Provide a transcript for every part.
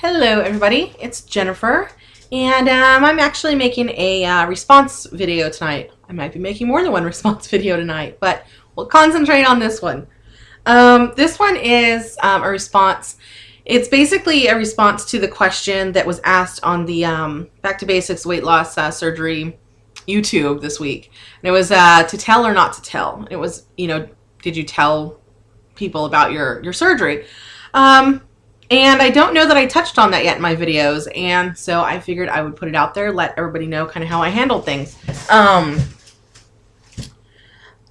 Hello everybody, it's Jennifer, and I'm actually making a response video tonight. I might be making more than one response video tonight, but we'll concentrate on this one. This one is a response. It's basically a response to the question that was asked on the Back to Basics weight loss surgery YouTube this week. And it was to tell or not to tell. It was, did you tell people about your surgery? And I don't know that I touched on that yet in my videos, and so I figured I would put it out there, let everybody know kind of how I handle things.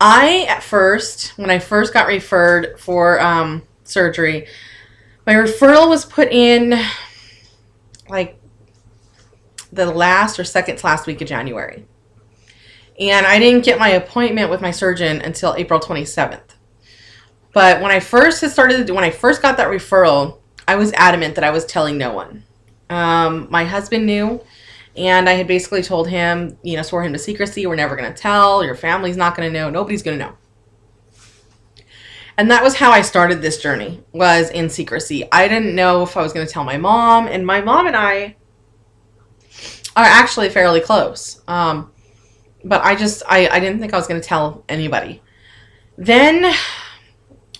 At first, when I first got referred for surgery, my referral was put in like the last or second to last week of January. And I didn't get my appointment with my surgeon until April 27th. But when I first got that referral, I was adamant that I was telling no one. My husband knew, and I had basically told him, swore him to secrecy. We're never going to tell. Your family's not going to know. Nobody's going to know. And that was how I started this journey, was in secrecy. I didn't know if I was going to tell my mom, and my mom and I are actually fairly close. But I didn't think I was going to tell anybody. Then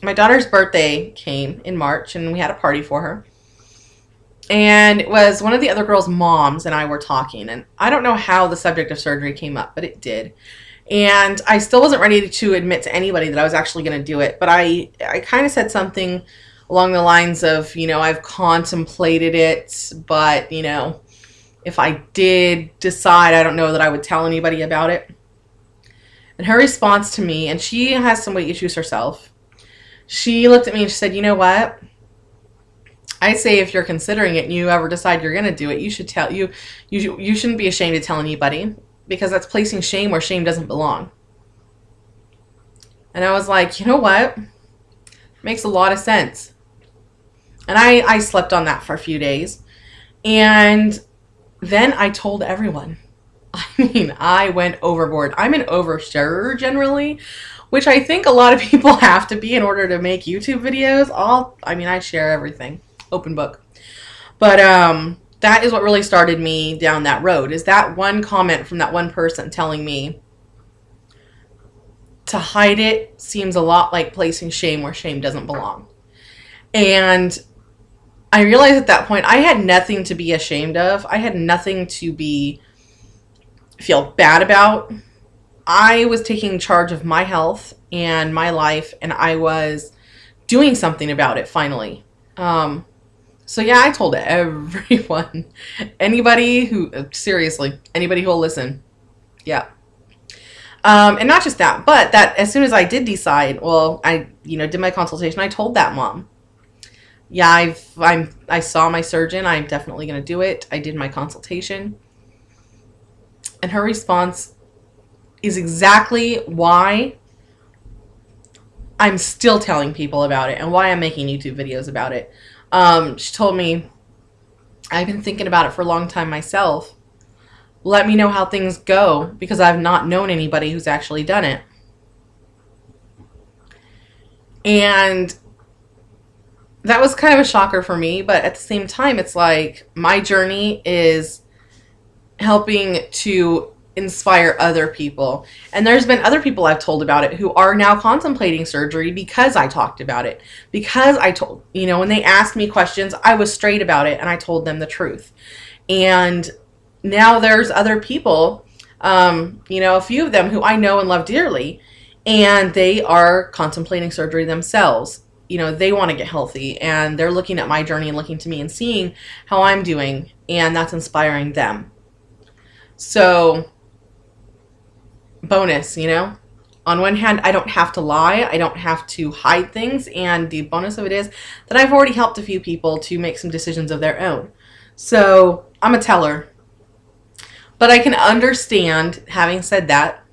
my daughter's birthday came in March, and we had a party for her. And it was one of the other girls' moms and I were talking, and I don't know how the subject of surgery came up, but it did. And I still wasn't ready to admit to anybody that I was actually going to do it, but I kind of said something along the lines of, I've contemplated it, but, if I did decide, I don't know that I would tell anybody about it. And her response to me, and she has some weight issues herself, she looked at me and she said, "You know what? I say if you're considering it and you ever decide you're going to do it, you should tell you shouldn't be ashamed to tell anybody, because that's placing shame where shame doesn't belong." And I was like, you know what? Makes a lot of sense. And I slept on that for a few days. And then I told everyone. I went overboard. I'm an oversharer generally, which I think a lot of people have to be in order to make YouTube videos. I share everything. Open book. But that is what really started me down that road, is that one comment from that one person telling me to hide it seems a lot like placing shame where shame doesn't belong. And I realized at that point I had nothing to be ashamed of. I had nothing to feel bad about. I was taking charge of my health and my life, and I was doing something about it finally. So yeah, I told everyone, anybody who will listen. Yeah. And not just that, but that as soon as I did decide, I did my consultation, I told that mom, yeah, I saw my surgeon. I'm definitely going to do it. I did my consultation. And her response is exactly why I'm still telling people about it and why I'm making YouTube videos about it. She told me, "I've been thinking about it for a long time myself. Let me know how things go, because I've not known anybody who's actually done it." And that was kind of a shocker for me, but at the same time, it's like my journey is helping to inspire other people. And there's been other people I've told about it who are now contemplating surgery because I talked about it. Because I told, when they asked me questions, I was straight about it and I told them the truth. And now there's other people, a few of them who I know and love dearly, and they are contemplating surgery themselves. They want to get healthy, and they're looking at my journey and looking to me and seeing how I'm doing, and that's inspiring them. So, bonus, on one hand, I don't have to lie, I don't have to hide things, and the bonus of it is that I've already helped a few people to make some decisions of their own. So, I'm a teller. But I can understand, having said that,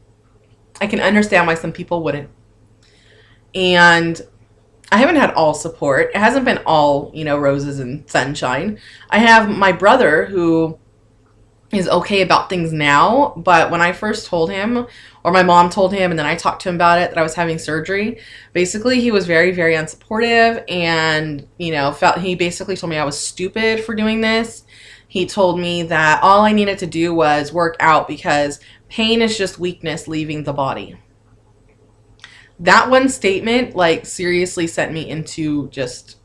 I can understand why some people wouldn't. And I haven't had all support. It hasn't been all, roses and sunshine. I have my brother who is okay about things now, but when I first told him, or my mom told him, and then I talked to him about it, that I was having surgery, basically he was very, very unsupportive, and, you know, he basically told me I was stupid for doing this. He told me that all I needed to do was work out because pain is just weakness leaving the body. That one statement, like, seriously sent me into just,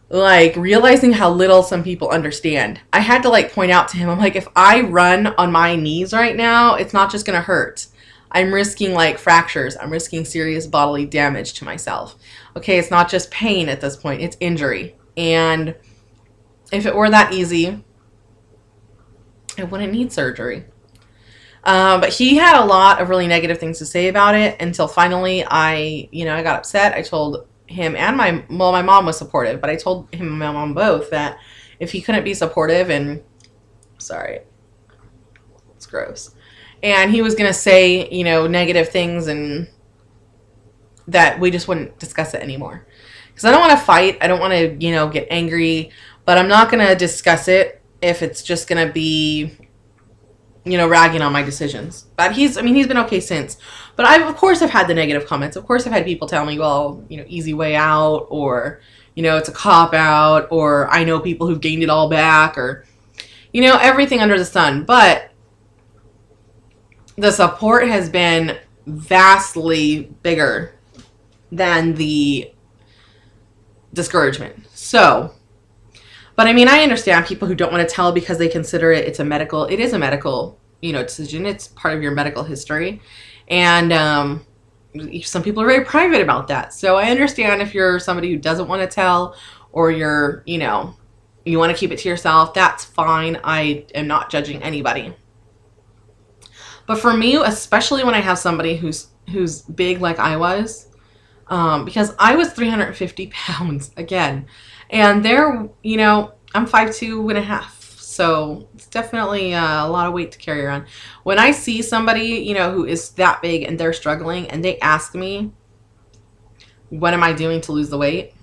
like, realizing how little some people understand. I had to, like, point out to him, I'm like, if I run on my knees right now, it's not just gonna hurt. I'm risking, like, fractures. I'm risking serious bodily damage to myself. Okay, it's not just pain at this point, it's injury. And if it were that easy, I wouldn't need surgery. But he had a lot of really negative things to say about it until finally I got upset. I told him and my mom was supportive, but I told him and my mom both that if he couldn't be supportive, and sorry, it's gross, and he was going to say, you know, negative things, and that we just wouldn't discuss it anymore. Because I don't want to fight. I don't want to, you know, get angry, but I'm not going to discuss it if it's just going to be, you know, ragging on my decisions. But he's been okay since. But of course I've had the negative comments. Of course I've had people tell me, well, you know, easy way out, or, you know, it's a cop out, or I know people who've gained it all back, or, you know, everything under the sun. But the support has been vastly bigger than the discouragement. So, but I mean, I understand people who don't want to tell because they consider it is a medical, you know, decision. It's part of your medical history. And some people are very private about that. So I understand if you're somebody who doesn't want to tell, or you're, you know, you want to keep it to yourself, that's fine. I am not judging anybody. But for me, especially when I have somebody who's big like I was, because I was 350 pounds again, and they're, you know, I'm 5'2.5", so it's definitely a lot of weight to carry around. When I see somebody, you know, who is that big and they're struggling, and they ask me, what am I doing to lose the weight?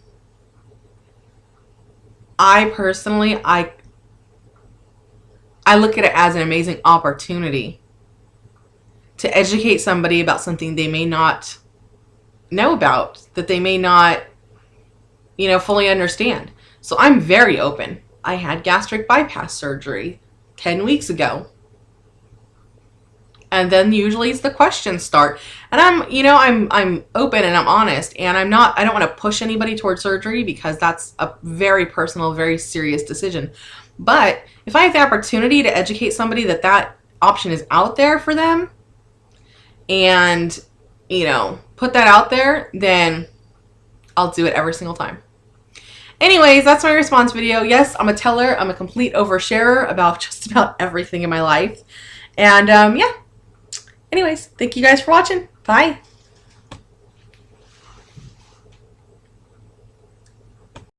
I personally, I look at it as an amazing opportunity to educate somebody about something they may not know about, that they may not, you know, fully understand. So I'm very open. I had gastric bypass surgery 10 weeks ago. And then usually the questions start. And I'm open and I'm honest, and I don't want to push anybody towards surgery because that's a very personal, very serious decision. But if I have the opportunity to educate somebody that option is out there for them, and, you know, put that out there, then I'll do it every single time. Anyways, that's my response video. Yes, I'm a teller. I'm a complete oversharer about just about everything in my life. And yeah. Anyways, thank you guys for watching. Bye.